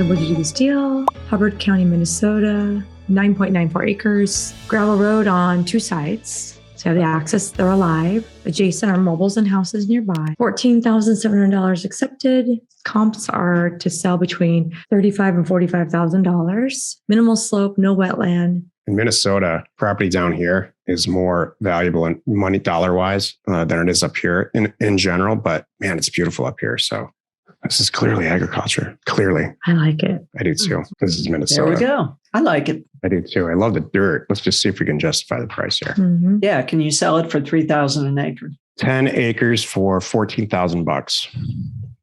comfortable to do this deal. Hubbard County, Minnesota, 9.94 acres, gravel road on 2 sides. So you have the access, they're alive. Adjacent are mobiles and houses nearby. $14,700 accepted. Comps are to sell between $35,000 and $45,000. Minimal slope, no wetland. In Minnesota, property down here is more valuable in money dollar-wise than it is up here in general. But man, it's beautiful up here. So this is clearly agriculture. Clearly. I like it. I do too. This is Minnesota. There we go. I like it. I do too. I love the dirt. Let's just see if we can justify the price here. Mm-hmm. Yeah. Can you sell it for $3,000 an acre? 10 acres for $14,000.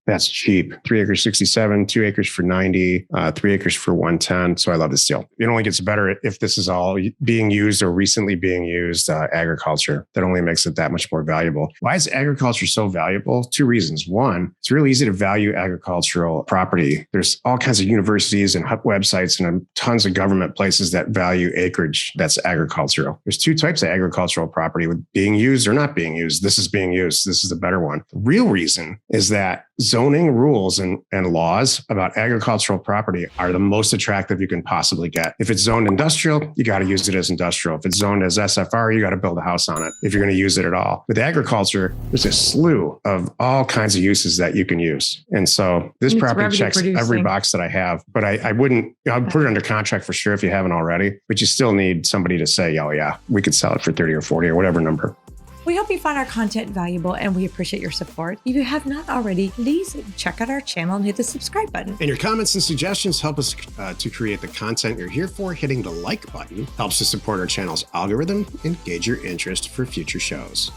That's cheap. 3 acres, 67, 2 acres for 90, 3 acres for 110. So I love this deal. It only gets better if this is all being used or recently being used agriculture. That only makes it that much more valuable. Why is agriculture so valuable? 2 reasons. One, it's really easy to value agricultural property. There's all kinds of universities and websites and tons of government places that value acreage that's agricultural. There's 2 types of agricultural property with being used or not being used. This is being used. This is the better one. The real reason is that zoning rules and laws about agricultural property are the most attractive you can possibly get. If it's zoned industrial, you got to use it as industrial. If it's zoned as SFR, you got to build a house on it if you're going to use it at all. With agriculture, there's a slew of all kinds of uses that you can use. And so this property checks every box that I have, but I'll put it under contract for sure if you haven't already, but you still need somebody to say, oh yeah, we could sell it for 30 or 40 or whatever number. We hope you found our content valuable and we appreciate your support. If you have not already, please check out our channel and hit the subscribe button. And your comments and suggestions help us to create the content you're here for. Hitting the like button helps to support our channel's algorithm and gauge your interest for future shows.